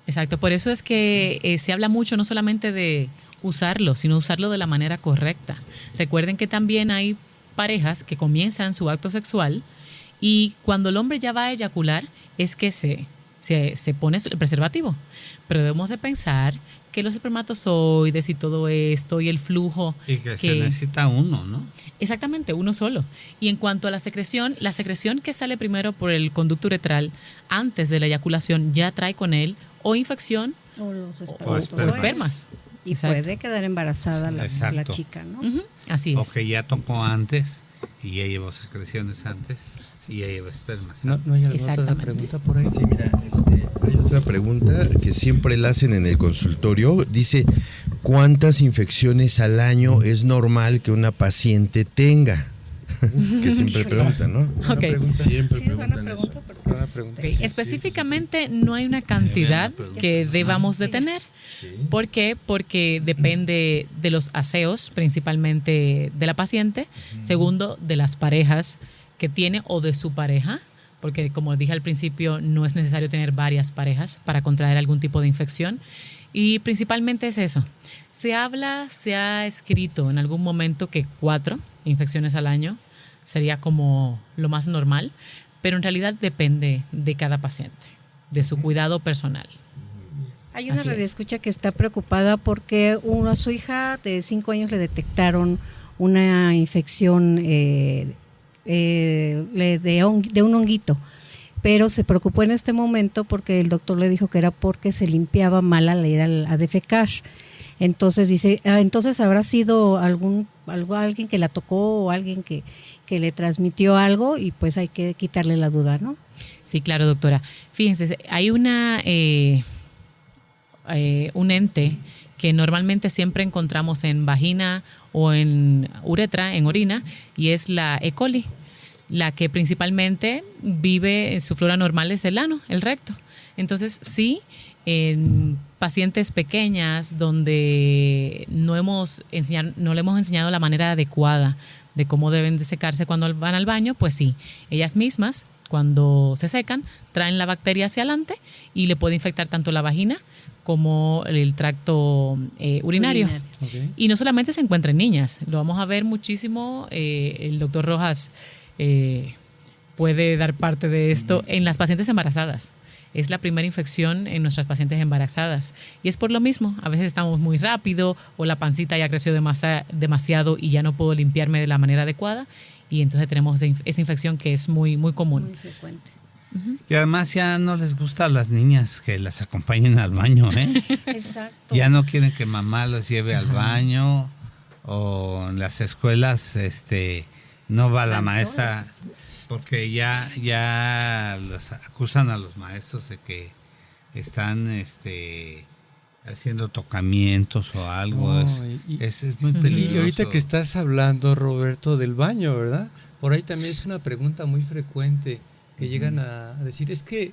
Exacto, por eso es que se habla mucho no solamente de usarlo, sino usarlo de la manera correcta. Recuerden que también hay parejas que comienzan su acto sexual y cuando el hombre ya va a eyacular es que se pone el preservativo. Pero debemos de pensar que los espermatozoides y todo esto y el flujo... Y que se necesita uno, ¿no? Exactamente, uno solo. Y en cuanto a la secreción que sale primero por el conducto uretral antes de la eyaculación ya trae con él o infección o los o espermas. Y Exacto. puede quedar embarazada la chica, ¿no? Así es. O que ya tocó antes y ya llevó secreciones antes y ya llevó espermas. ¿No hay alguna otra pregunta por ahí? Sí, mira, hay otra pregunta que siempre la hacen en el consultorio. Dice, ¿cuántas infecciones al año es normal que una paciente tenga? Que siempre preguntan, ¿no? Ok. Siempre Sí, es buena preguntan pregunta. eso. Okay. Específicamente no hay una cantidad que debamos de tener. ¿Por qué? Porque depende de los aseos, principalmente de la paciente. Segundo, de las parejas que tiene o de su pareja. Porque como dije al principio, no es necesario tener varias parejas para contraer algún tipo de infección. Y principalmente es eso. Se ha escrito en algún momento que 4 infecciones al año sería como lo más normal, pero en realidad depende de cada paciente, de su cuidado personal. Hay una Así es. radioescucha que está preocupada porque a su hija de 5 años le detectaron una infección de un honguito, pero se preocupó en este momento porque el doctor le dijo que era porque se limpiaba mal al ir a defecar. Entonces dice, entonces habrá sido alguien que la tocó o alguien que le transmitió algo y pues hay que quitarle la duda, ¿no? Sí, claro, doctora. Fíjense, hay un ente que normalmente siempre encontramos en vagina o en uretra, en orina, y es la E. coli. La que principalmente vive en su flora normal es el ano, el recto. Entonces, sí, en pacientes pequeñas donde no le hemos enseñado la manera adecuada de cómo deben de secarse cuando van al baño, pues sí, ellas mismas cuando se secan traen la bacteria hacia adelante y le puede infectar tanto la vagina como el tracto urinario. Okay. Y no solamente se encuentra en niñas, lo vamos a ver muchísimo, el doctor Rojas puede dar parte de esto en las pacientes embarazadas. Es la primera infección en nuestras pacientes embarazadas. Y es por lo mismo, a veces estamos muy rápido o la pancita ya creció demasiado y ya no puedo limpiarme de la manera adecuada. Y entonces tenemos esa infección que es muy, muy común. Muy frecuente. Y además ya no les gusta a las niñas que las acompañen al baño, ¿eh? Exacto. Ya no quieren que mamá los lleve al baño, o en las escuelas no va la maestra porque ya los acusan a los maestros de que están haciendo tocamientos o algo. Es muy peligroso. Y ahorita que estás hablando, Roberto, del baño, ¿verdad? Por ahí también es una pregunta muy frecuente que llegan a decir, es que,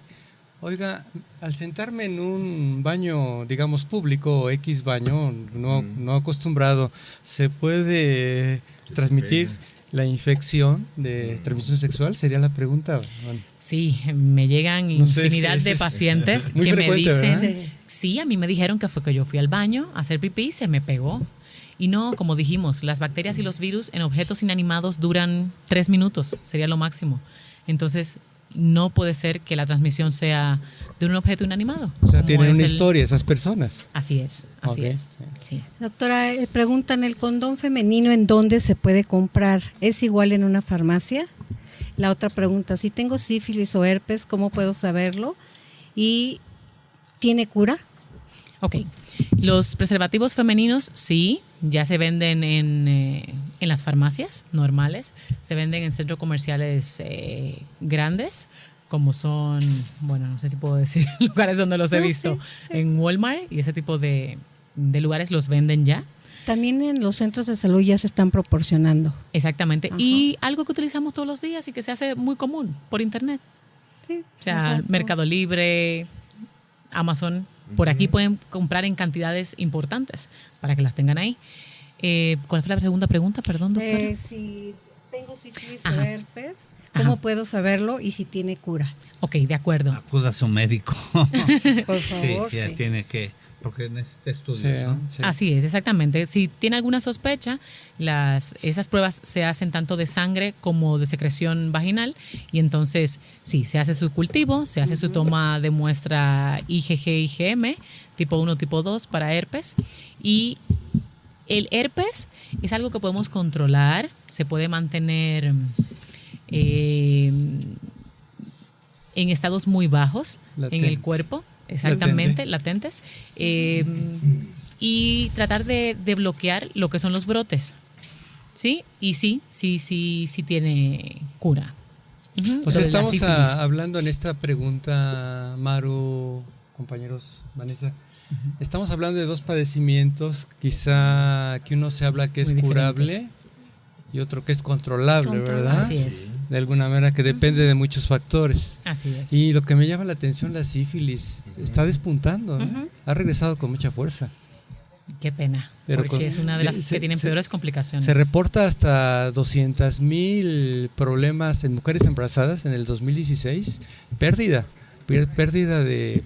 oiga, al sentarme en un baño, digamos, público o X baño, no acostumbrado, ¿se puede transmitir la infección de transmisión sexual? Sería la pregunta. Bueno. Sí, me llegan infinidad de pacientes que me dicen, sí, a mí me dijeron que fue que yo fui al baño a hacer pipí y se me pegó. Y no, como dijimos, las bacterias y los virus en objetos inanimados duran 3 minutos, sería lo máximo. Entonces, no puede ser que la transmisión sea de un objeto inanimado. O sea, tienen una historia esas personas. Así es, así es. Sí. Doctora, preguntan, ¿el condón femenino en dónde se puede comprar? ¿Es igual en una farmacia? La otra pregunta, si tengo sífilis o herpes, ¿cómo puedo saberlo? ¿Y tiene cura? Ok. Los preservativos femeninos, sí, ya se venden en las farmacias normales, se venden en centros comerciales grandes, como son, bueno, no sé si puedo decir lugares donde los he visto, sí. En Walmart y ese tipo de lugares los venden ya. También en los centros de salud ya se están proporcionando. Exactamente. Ajá. Y algo que utilizamos todos los días y que se hace muy común por internet. Sí. O sea, exacto. Mercado Libre, Amazon. Por aquí pueden comprar en cantidades importantes para que las tengan ahí. ¿Cuál fue la segunda pregunta? Perdón, doctora. Si tengo sífilis o herpes, ¿cómo puedo saberlo y si tiene cura? Ok, de acuerdo. Acuda a su médico. Por favor. Sí, ya tiene que, porque necesita estudios, ¿no? Sí. Así es, exactamente. Si tiene alguna sospecha, esas pruebas se hacen tanto de sangre como de secreción vaginal y entonces sí, se hace su cultivo, se hace su toma de muestra IgG, IgM, tipo 1, tipo 2 para herpes y el herpes es algo que podemos controlar, se puede mantener en estados muy bajos en el cuerpo. Exactamente, latentes. Y tratar de bloquear lo que son los brotes. ¿Sí? Y sí tiene cura. O sea, estamos hablando en esta pregunta, Maru, compañeros, Vanessa, estamos hablando de dos padecimientos, quizá que uno se habla que es curable y otro que es controlable, ¿verdad? Así es. De alguna manera que depende de muchos factores. Así es. Y lo que me llama la atención, la sífilis, está despuntando, ¿no? Ha regresado con mucha fuerza. Qué pena, porque es una de las que tienen peores complicaciones. Se reporta hasta 200,000 problemas en mujeres embarazadas en el 2016. Pérdida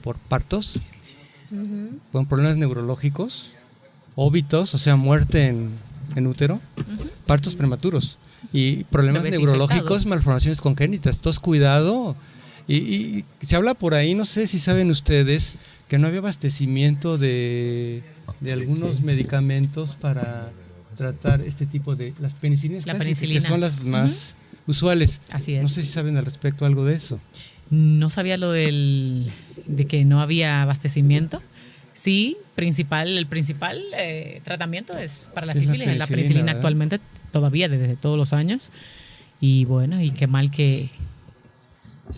por partos, con problemas neurológicos, óbitos, o sea, muerte en útero, partos prematuros y problemas neurológicos, malformaciones congénitas. Entonces, cuidado. Y se habla por ahí, no sé si saben ustedes, que no había abastecimiento de algunos medicamentos para tratar este tipo de las penicilinas clásicas, que son las más usuales. Así es. No sé si saben al respecto algo de eso. No sabía lo de que no había abastecimiento. Sí, el principal tratamiento es para la sífilis, la penicilina actualmente, todavía desde todos los años. Y bueno, y qué mal que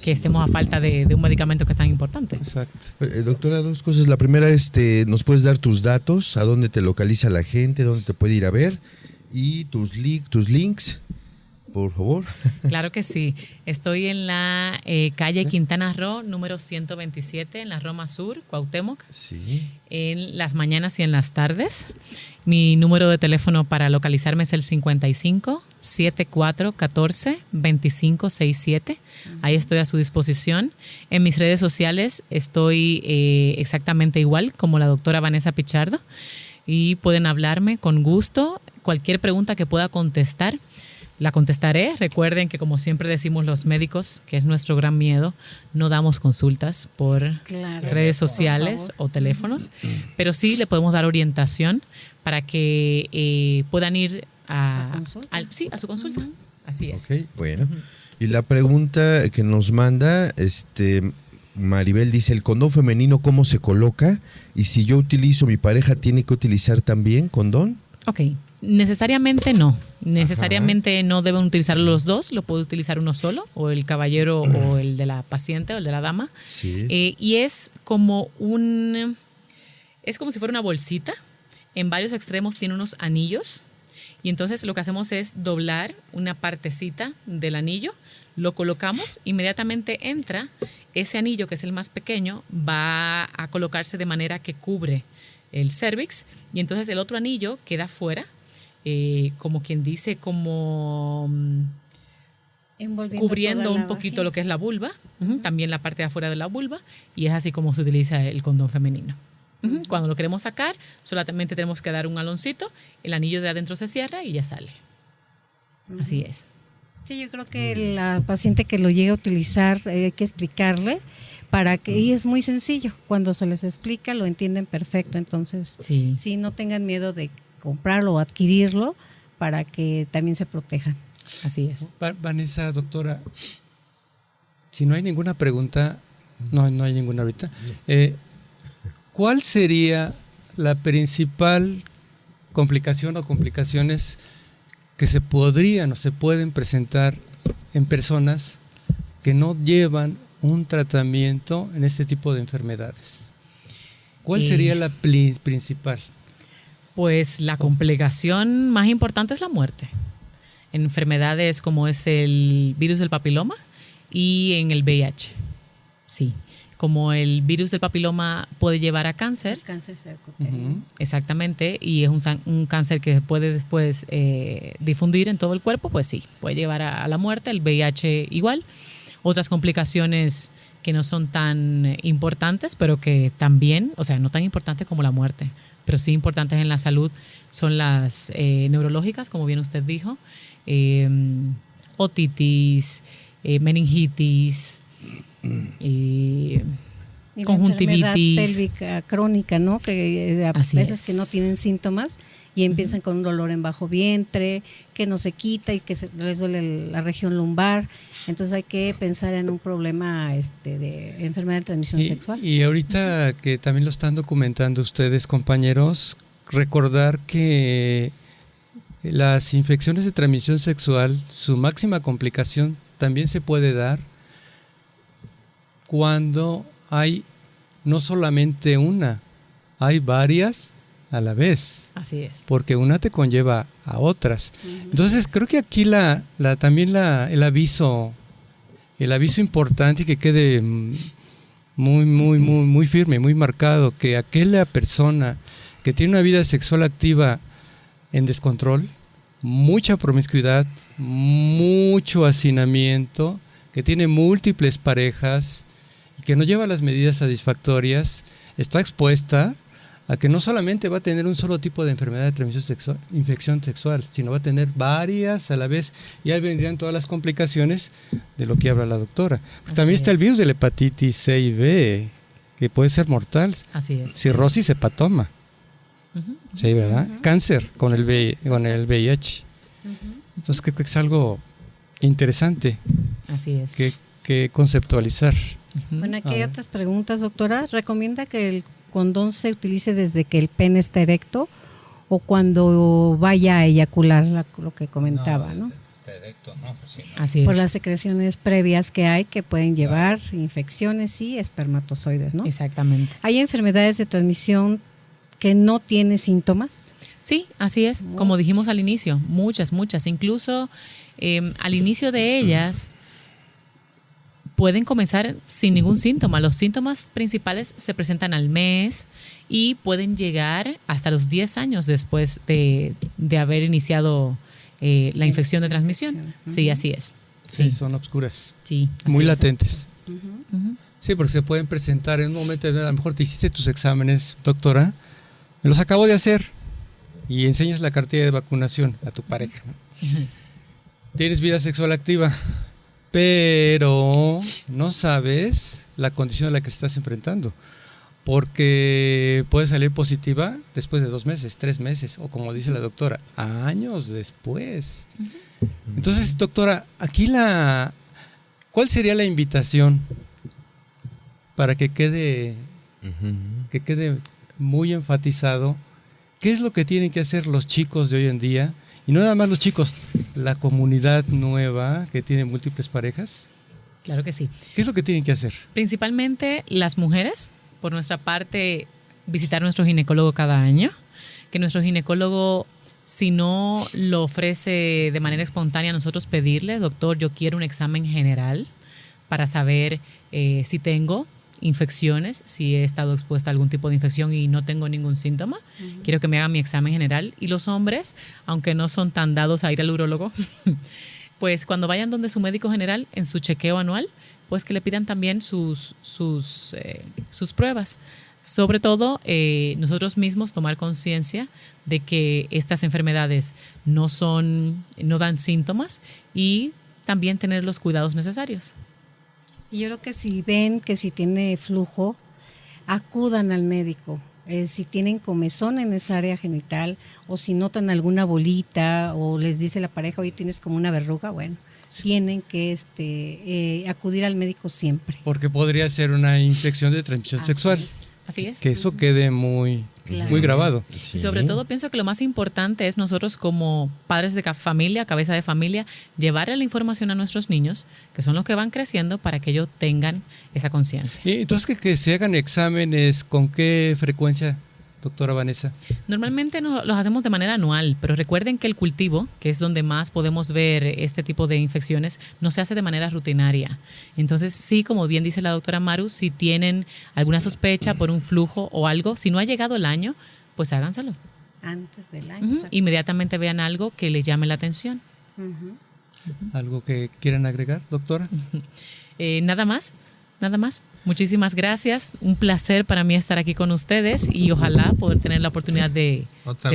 estemos a falta de un medicamento que es tan importante. Exacto. Doctora, dos cosas. La primera, ¿nos puedes dar tus datos? ¿A dónde te localiza la gente? ¿Dónde te puede ir a ver? Y tus links por favor. Claro que sí. Estoy en la calle Quintana Roo, número 127, en la Roma Sur, Cuauhtémoc. Sí. En las mañanas y en las tardes. Mi número de teléfono para localizarme es el 55 74 14 25 67. Ahí estoy a su disposición. En mis redes sociales estoy exactamente igual como la doctora Vanessa Pichardo y pueden hablarme con gusto. Cualquier pregunta que pueda contestar, la contestaré. Recuerden que, como siempre decimos los médicos, que es nuestro gran miedo, no damos consultas por redes sociales o teléfonos, pero sí le podemos dar orientación para que puedan ir a su consulta. Así es. Ok, bueno. Y la pregunta que nos manda, Maribel dice, ¿el condón femenino cómo se coloca? Y si yo utilizo, ¿mi pareja tiene que utilizar también condón? Ok. Necesariamente no. Necesariamente no deben utilizar los dos. Lo puede utilizar uno solo, o el caballero o el de la paciente o el de la dama. Sí. Y es como si fuera una bolsita. En varios extremos tiene unos anillos. Y entonces lo que hacemos es doblar una partecita del anillo, lo colocamos, inmediatamente entra ese anillo, que es el más pequeño, va a colocarse de manera que cubre el cervix, y entonces el otro anillo queda fuera, como quien dice, como cubriendo un poquito vagina, lo que es la vulva, también la parte de afuera de la vulva, y es así como se utiliza el condón femenino. Cuando lo queremos sacar, solamente tenemos que dar un aloncito, el anillo de adentro se cierra y ya sale. Así es. Sí, yo creo que la paciente que lo llegue a utilizar hay que explicarle para que, y es muy sencillo, cuando se les explica lo entienden perfecto, entonces sí, no tengan miedo de comprarlo o adquirirlo para que también se protejan. Así es. Vanessa, doctora, si no hay ninguna pregunta, no hay ninguna ahorita, ¿cuál sería la principal complicación o complicaciones que se podrían o se pueden presentar en personas que no llevan un tratamiento en este tipo de enfermedades? ¿Cuál sería la principal? Pues la complicación más importante es la muerte. En enfermedades como es el virus del papiloma y en el VIH. Sí. Como el virus del papiloma puede llevar a cáncer. El cáncer cervicouterino. Exactamente, y es un cáncer que puede después difundir en todo el cuerpo, pues sí, puede llevar a la muerte. El VIH igual. Otras complicaciones que no son tan importantes, pero que también, o sea, no tan importantes como la muerte, pero sí importantes en la salud, son las neurológicas, como bien usted dijo, otitis, meningitis, conjuntivitis, enfermedad pélvica crónica, ¿no? Que a veces que no tienen síntomas y empiezan con un dolor en bajo vientre, que no se quita y que les duele la región lumbar. Entonces hay que pensar en un problema de enfermedad de transmisión sexual. Y ahorita que también lo están documentando ustedes, compañeros, recordar que las infecciones de transmisión sexual, su máxima complicación también se puede dar cuando hay no solamente una, hay varias a la vez. Así es. Porque una te conlleva a otras. Entonces creo que aquí también el aviso importante y que quede muy firme, muy marcado, que aquella persona que tiene una vida sexual activa en descontrol, mucha promiscuidad, mucho hacinamiento, que tiene múltiples parejas, que no lleva las medidas satisfactorias, está expuesta a que no solamente va a tener un solo tipo de enfermedad de transmisión sexual, infección sexual, sino va a tener varias a la vez, y ahí vendrían todas las complicaciones de lo que habla la doctora. También está el virus de la hepatitis C y B, que puede ser mortal. Así es. Cirrosis hepatoma. Sí, ¿verdad? Cáncer con el VIH. Entonces creo que es algo interesante. Así es. Que conceptualizar. Bueno, aquí hay otras preguntas, doctora. ¿Recomienda que el condón se utilice desde que el pene está erecto o cuando vaya a eyacular, lo que comentaba, ¿no? Está erecto, ¿no? Pues sí, ¿no? Así Por es. las secreciones previas que hay que pueden llevar infecciones y espermatozoides, ¿no? Exactamente. ¿Hay enfermedades de transmisión que no tienen síntomas? Sí, así es. Como dijimos al inicio, muchas. Incluso al inicio de ellas pueden comenzar sin ningún síntoma. Los síntomas principales se presentan al mes y pueden llegar hasta los 10 años después de haber iniciado la infección de transmisión. Sí, así es. Sí, son obscuras. Sí, así muy es. latentes. Ujú. Sí, porque se pueden presentar en un momento, a lo mejor te hiciste tus exámenes, doctora, me los acabo de hacer, y enseñas la cartilla de vacunación a tu pareja. Tienes vida sexual activa, pero no sabes la condición a la que estás enfrentando, porque puede salir positiva después de 2 meses, 3 meses, o como dice la doctora, años después. Entonces, doctora, aquí ¿cuál sería la invitación para que quede muy enfatizado qué es lo que tienen que hacer los chicos de hoy en día? Y no nada más los chicos, la comunidad nueva que tiene múltiples parejas. Claro que sí. ¿Qué es lo que tienen que hacer? Principalmente las mujeres, por nuestra parte, visitar a nuestro ginecólogo cada año, que nuestro ginecólogo, si no lo ofrece de manera espontánea, nosotros pedirle, doctor, yo quiero un examen general para saber si tengo infecciones, si he estado expuesta a algún tipo de infección y no tengo ningún síntoma. Quiero que me hagan mi examen general. Y los hombres, aunque no son tan dados a ir al urólogo, pues cuando vayan donde su médico general en su chequeo anual, pues que le pidan también sus pruebas. Sobre todo, nosotros mismos tomar conciencia de que estas enfermedades no dan síntomas y también tener los cuidados necesarios. Y yo creo que si ven que si tiene flujo, acudan al médico. Si tienen comezón en esa área genital o si notan alguna bolita o les dice la pareja, oye, tienes como una verruga, bueno, sí, tienen que acudir al médico siempre. Porque podría ser una infección de transmisión sexual. Así es. Que eso quede muy grabado. Y sobre todo pienso que lo más importante es nosotros como padres de familia, cabeza de familia, llevarle la información a nuestros niños, que son los que van creciendo, para que ellos tengan esa conciencia. Y entonces que se hagan exámenes, ¿con qué frecuencia, doctora Vanessa? Normalmente los hacemos de manera anual, pero recuerden que el cultivo, que es donde más podemos ver este tipo de infecciones, no se hace de manera rutinaria. Entonces, sí, como bien dice la doctora Maru, si tienen alguna sospecha por un flujo o algo, si no ha llegado el año, pues háganselo. Antes del año. Inmediatamente vean algo que les llame la atención. ¿Algo que quieran agregar, doctora? Nada más. Muchísimas gracias. Un placer para mí estar aquí con ustedes y ojalá poder tener la oportunidad de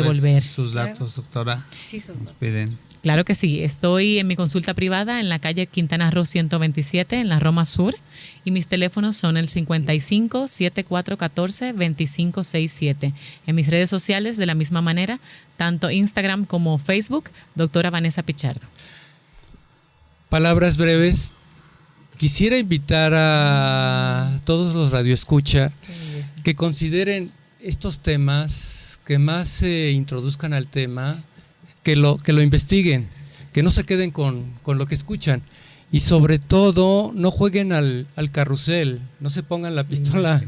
volver. Sus datos, doctora. Sí, sus datos. Piden. Claro que sí. Estoy en mi consulta privada en la calle Quintana Roo 127 en la Roma Sur y mis teléfonos son el 55 7414 2567. En mis redes sociales de la misma manera, tanto Instagram como Facebook, doctora Vanessa Pichardo. Palabras breves. Quisiera invitar a todos los radioescucha que consideren estos temas, que más se introduzcan al tema, que lo investiguen, que no se queden con lo que escuchan y sobre todo no jueguen al carrusel, no se pongan la pistola,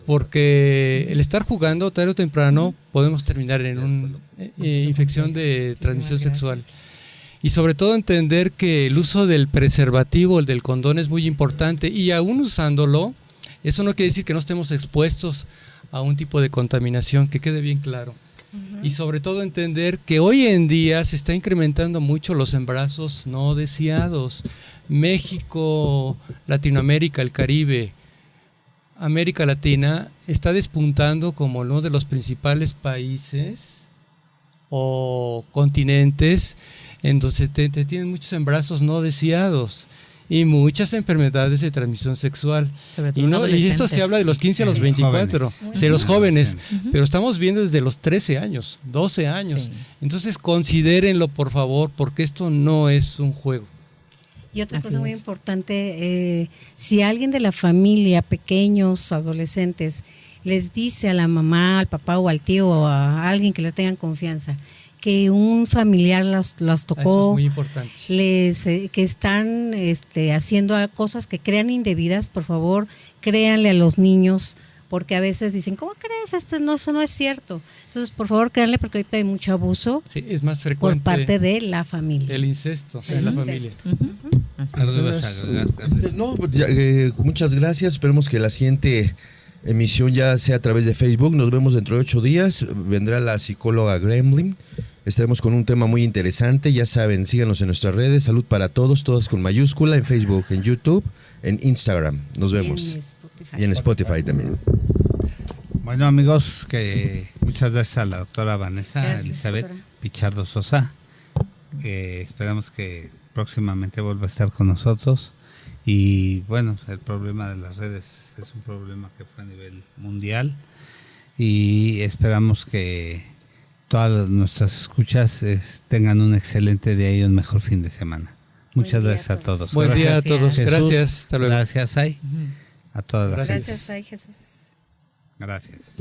porque el estar jugando tarde o temprano podemos terminar en una infección de transmisión sexual. Y sobre todo entender que el uso del preservativo, el del condón, es muy importante. Y aún usándolo, eso no quiere decir que no estemos expuestos a un tipo de contaminación, que quede bien claro. Y sobre todo entender que hoy en día se está incrementando mucho los embarazos no deseados. México, Latinoamérica, el Caribe, América Latina está despuntando como uno de los principales países o continentes en donde tienen muchos embarazos no deseados y muchas enfermedades de transmisión sexual. Y esto se habla de los 15 a los 24, de los jóvenes, pero estamos viendo desde los 13 años, 12 años. Sí. Entonces considérenlo, por favor, porque esto no es un juego. Y otra cosa muy importante, si alguien de la familia, pequeños, adolescentes, les dice a la mamá, al papá o al tío o a alguien que les tengan confianza, que un familiar las tocó, es muy importante. Que están haciendo cosas que crean indebidas, por favor, créanle a los niños, porque a veces dicen, ¿cómo crees? Eso no es cierto. Entonces, por favor, créanle, porque ahorita hay mucho abuso Sí, es más por frecuente parte de la familia. el incesto en la familia. Así Algo es. ibas a agregar, Gabriel. No, ya, muchas gracias. Esperemos que la siguiente emisión ya sea a través de Facebook. Nos vemos dentro de 8 días. Vendrá la psicóloga Gremlin. Estaremos con un tema muy interesante. Ya saben, síganos en nuestras redes. Salud para todos, todas con mayúscula, en Facebook, en YouTube, en Instagram. Nos vemos. Y en Spotify también. Bueno, amigos, que muchas gracias a la doctora Vanessa Gracias, Elizabeth doctora. Pichardo Sosa. Esperamos que próximamente vuelva a estar con nosotros. Y bueno, el problema de las redes es un problema que fue a nivel mundial. Y esperamos que todas nuestras escuchas tengan un excelente día y un mejor fin de semana. Muchas día a gracias a todos. todos. Buen día a Gracias. todos. Jesús. Gracias. Hasta luego. Gracias, Ay. A todas las Gracias. Gracias, ay Jesús. Gracias.